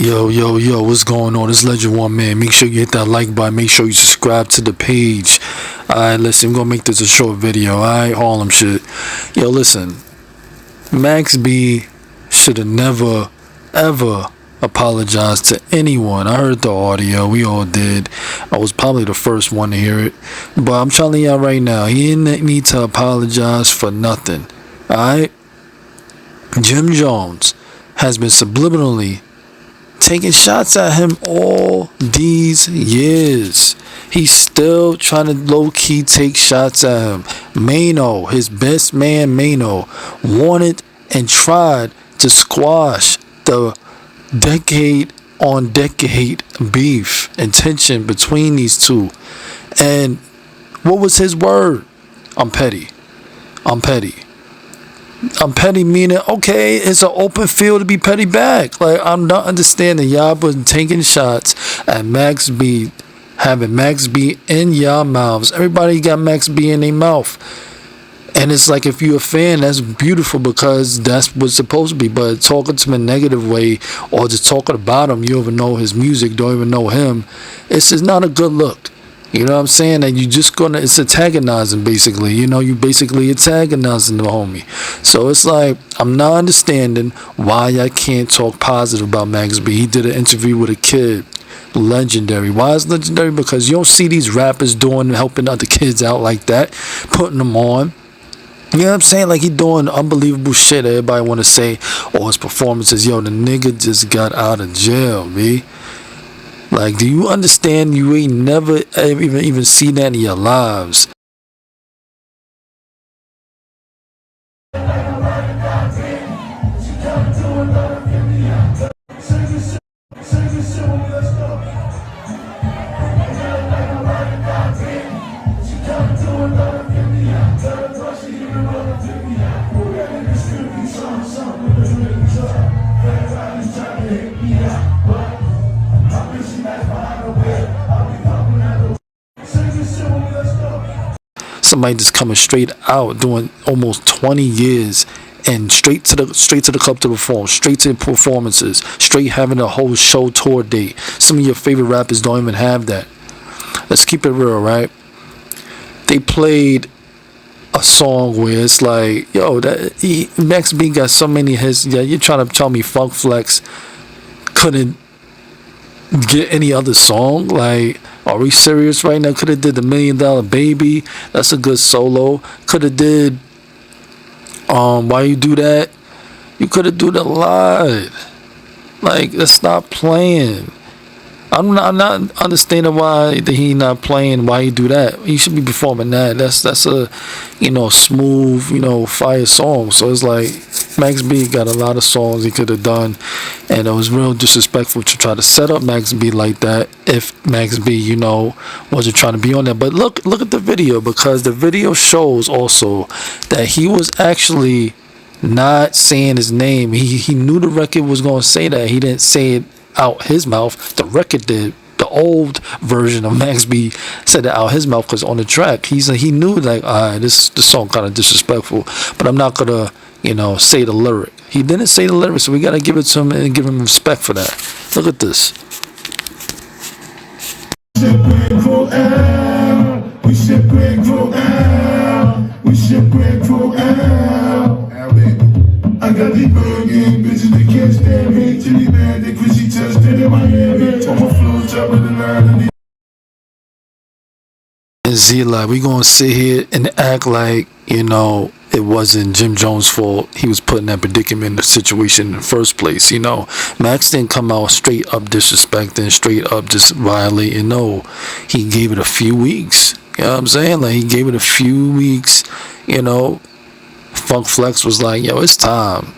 Yo, what's going on? It's Legend One Man. Make sure you hit that like button. Make sure you subscribe to the page. Alright, listen, we're gonna make this a short video. Alright, Harlem shit. Yo, listen. Max B should have never, ever apologized to anyone. I heard the audio. We all did. I was probably the first one to hear it. But I'm telling y'all right now, he didn't need to apologize for nothing. Alright? Jim Jones has been subliminally taking shots at him all these years. He's still trying to low-key take shots at him. Mano, his best man Mano, wanted and tried to squash the decade on decade beef and tension between these two. And what was his word? I'm petty. I'm petty meaning, okay, it's an open field to be petty back. Like, I'm not understanding y'all been taking shots at Max B, having Max B in y'all mouths. Everybody got Max B in their mouth. And it's like, if you're a fan, that's beautiful because that's what's supposed to be. But talking to him in a negative way or just talking about him, you don't even know his music, don't even know him, it's just not a good look. You know what I'm saying? And you just gonna, it's antagonizing basically. You know, you basically antagonizing the homie. So it's like, I'm not understanding why I can't talk positive about Max B. He did an interview with a kid. Legendary. Why is legendary? Because you don't see these rappers helping other kids out like that, putting them on. You know what I'm saying? Like, he doing unbelievable shit. Everybody want to say, oh, his performances. Yo, the nigga just got out of jail, B. Like, do you understand? You ain't never even seen that in your lives. Somebody just coming straight out doing almost 20 years and straight to the club to perform, straight to performances, straight having a whole show tour date. Some of your favorite rappers don't even have that. Let's keep it real, right? They played a song where it's like, yo, Max B got so many hits. Yeah, you're trying to tell me Funk Flex couldn't get any other song? Like, are we serious right now? Could have did the $1 Million Baby. That's a good solo. Could have did Why You Do That. You could have do that live. Like, let's stop playing. I'm not understanding why he not playing Why You Do That. He should be performing that. That's a, you know, smooth, you know, fire song. So it's like, Max B got a lot of songs he could have done, and it was real disrespectful to try to set up Max B like that if Max B, you know, wasn't trying to be on that. But look at the video, because the video shows also that he was actually not saying his name. He knew the record was going to say that. He didn't say it out his mouth. The record did. The old version of Max B said it out his mouth because on the track he knew, like, alright, this song kind of disrespectful, but I'm not gonna, you know, say the lyric. He didn't say the lyric, so we gotta give it to him and give him respect for that. Look at this. I got these burning bitches that can't stand me. Chili man, they Chrissy tested in Miami. On my floor, top of the line. And Z, like, we gonna sit here and act like, you know, it wasn't Jim Jones' fault. He was put in that predicament in the situation in the first place. You know, Max didn't come out straight up disrespecting, straight up just violating. No, he gave it a few weeks. You know what I'm saying? Like, he gave it a few weeks, you know. Funk Flex was like, yo, it's time.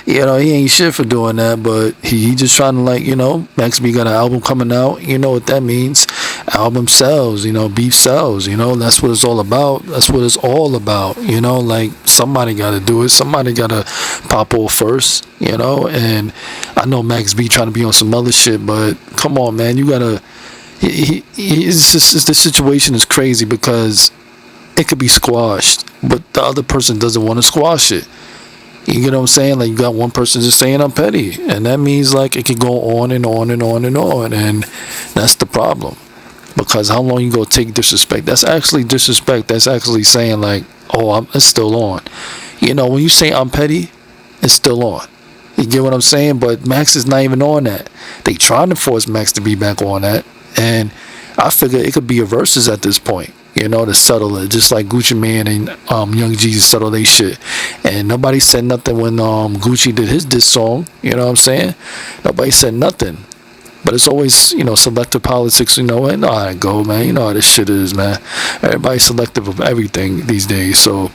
You know, he ain't shit for doing that, but he just trying to, like, you know, Max B got an album coming out. You know what that means. Album sells, you know, beef sells, you know, that's what it's all about. That's what it's all about, you know, like, somebody got to do it. Somebody got to pop off first, you know, and I know Max B trying to be on some other shit, but come on, man, you got to, this situation is crazy because it could be squashed, but the other person doesn't want to squash it. You get what I'm saying? Like, you got one person just saying I'm petty, and that means like it can go on and on and on and on, and that's the problem. Because how long you gonna take disrespect? That's actually disrespect. That's actually saying like, oh, it's still on. You know, when you say I'm petty, it's still on. You get what I'm saying? But Max is not even on that. They trying to force Max to be back on that, and I figure it could be a versus at this point. You know, to settle it, just like Gucci Mane and Young Jeezy settle they shit. And nobody said nothing when Gucci did his diss song. You know what I'm saying? Nobody said nothing. But it's always, you know, selective politics. You know, and I go, man. You know how this shit is, man. Everybody's selective of everything these days. So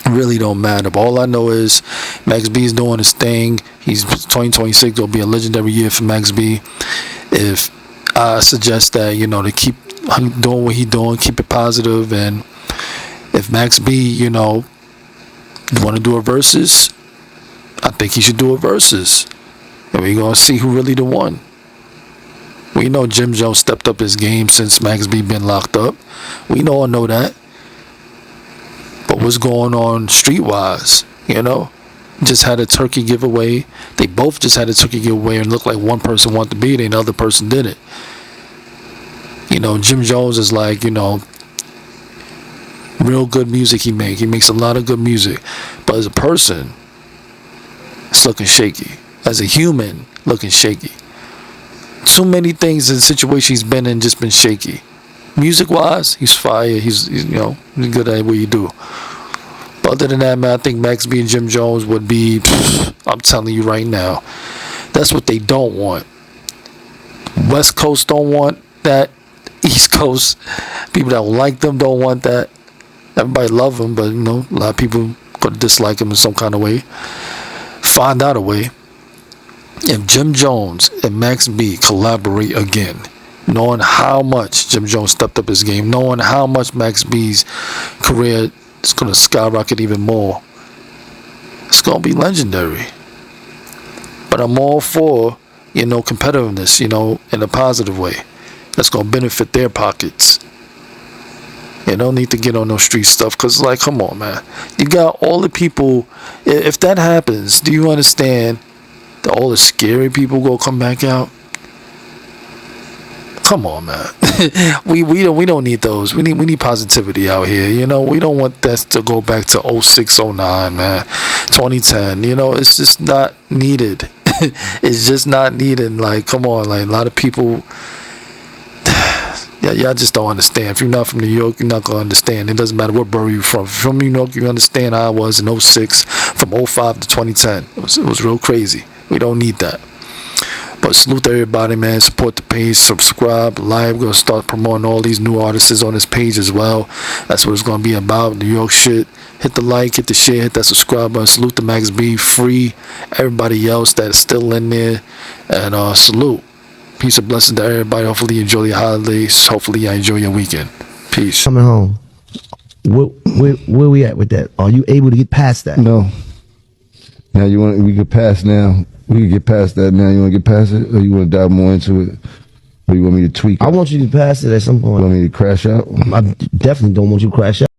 it really don't matter. But all I know is Max B is doing his thing. He's 2026 will be a legendary year for Max B. If I suggest that, you know, to keep doing what he doing, keep it positive, and if Max B, you know, want to do a versus, I think he should do a versus, and we're gonna see who really the one. We know Jim Jones stepped up his game since Max B been locked up. We all know that. But what's going on streetwise? You know, just had a turkey giveaway. They both just had a turkey giveaway, and looked like one person wanted to beat it, and the other person didn't. You know, Jim Jones is like, you know, real good music he makes. He makes a lot of good music. But as a person, it's looking shaky. As a human, looking shaky. Too many things in the situation he's been in just been shaky. Music-wise, he's fire. He's you know, he's good at what he do. But other than that, man, I think Max B and Jim Jones would be, I'm telling you right now, that's what they don't want. West Coast don't want that. East Coast people that don't like them don't want that. Everybody love them, but you know, a lot of people gonna dislike them in some kind of way. Find out a way. If Jim Jones and Max B collaborate again, knowing how much Jim Jones stepped up his game, knowing how much Max B's career is gonna skyrocket even more, it's gonna be legendary. But I'm all for, you know, competitiveness, you know, in a positive way. That's gonna benefit their pockets. You don't need to get on no street stuff, because like, come on, man, you got all the people. If that happens, do you understand that all the scary people gonna come back out? Come on, man. we don't need those. We need positivity out here. You know, we don't want that to go back to 06, 09, man, 2010. You know, it's just not needed. It's just not needed. Like, come on, like a lot of people. Yeah, y'all just don't understand. If you're not from New York, you're not going to understand. It doesn't matter what borough you're from. If you're from New York, you understand how I was in 06, from 05 to 2010. It was real crazy. We don't need that. But salute to everybody, man. Support the page. Subscribe. Live. We're going to start promoting all these new artists on this page as well. That's what it's going to be about. New York shit. Hit the like, hit the share, hit that subscribe button. Salute to Max B. Free everybody else that is still in there. And salute. Peace and blessing to everybody. Hopefully you enjoy your holidays. Hopefully you enjoy your weekend. Peace. Coming home. Where we at with that? Are you able to get past that? No. Now we get past now. We can get past that now. You want to get past it? Or you want to dive more into it? Or you want me to tweak it? I want you to pass it at some point. You want me to crash out? I definitely don't want you to crash out.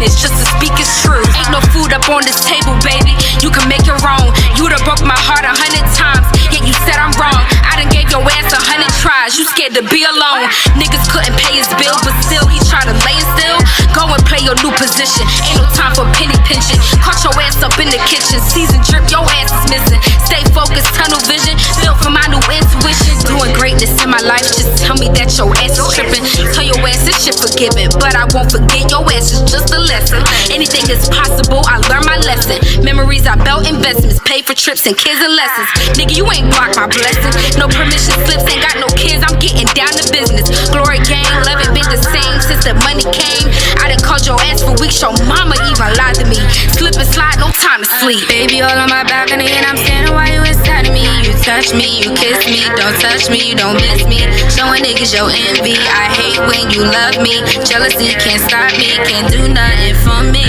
Just to speak is true. Ain't no food up on this table, baby. You can make your own. You done broke my heart 100 times, yet you said I'm wrong. I done gave your ass 100 tries. You scared to be alone. Niggas couldn't pay his bill, but still he tried to lay it still. Go and play your new position. Ain't no time for penny pinching. Caught your ass up in the kitchen. Season drip, your ass is missing. Stay focused, tunnel vision. Built for my new intuition. Doing greatness in my life. Just tell me that your ass is tripping. Tell your ass this shit forgiven, but I won't forget your ass is just a lesson. Anything is possible, I learned my lesson. Memories I built, investments, paid for trips and kids and lessons. Nigga, you ain't blocked my blessing. No permission slips, ain't got no kids, I'm getting down to business. Glory gang, love it been the same since the money came. I done called your ass for weeks, your mama even lied to me. Slip and slide, no time to sleep. Baby, all on my balcony and I'm standing while you inside of me. You catch me, you kiss me. Don't touch me, you don't miss me. Showing niggas your envy. I hate when you love me. Jealousy can't stop me, can't do nothing for me.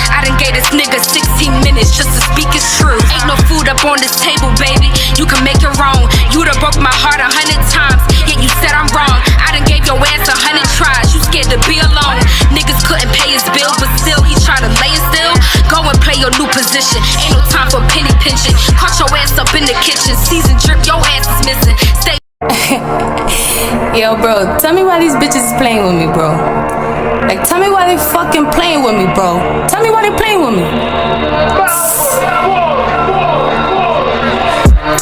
I done gave this nigga 16 minutes just to speak his truth. Ain't no food up on this table, baby. You can make your own. You done broke my heart 100 times, yet you said I'm wrong. I done gave your ass 100 tries. You scared to be alone. Niggas couldn't pay his bill, but still he tried to lay it still. Go and play your new position. Ain't no time for penny pinching. Caught your ass up in the kitchen. Season drip, your ass is missing. Stay. Yo, bro, tell me why these bitches is playing with me, bro. Like, tell me why they fucking playing with me, bro. Tell me why they playing with me.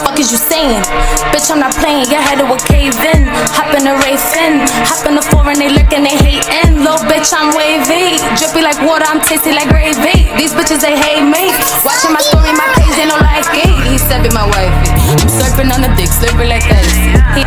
Fuck is you saying? Bitch, I'm not playing. Your head will cave in. Hop in the Wraith in. Hop in the foreign, they lurking, they hating. Little bitch, I'm wavy. Drippy like water, I'm tasty like gravy. These bitches, they hate me. Watching my story, my page, they don't like it. He said be my wifey. I'm slurping on the dick, slurping like that.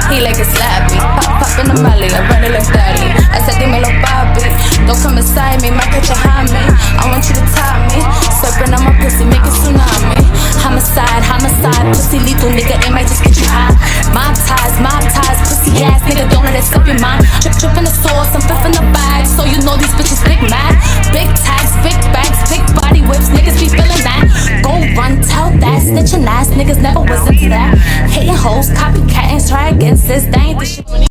He like a slappy. Pop in the molly, I run it like daddy. I said, dímelo, papi. Don't come inside me, might catch a me. I want you to top me. Slurping on my pussy, make a tsunami. Homicide, homicide, pussy lethal, nigga, it might just get you high. Mob ties, pussy ass, nigga, don't let it slip your mind. Drip in the sauce, I'm fifth in the bag, so you know these bitches big mad. Big tags, big bags, big body whips, niggas be feeling that. Go run, tell that, snitching ass, niggas never was into that. Hating hoes, copycatting, try against this, they ain't the shit.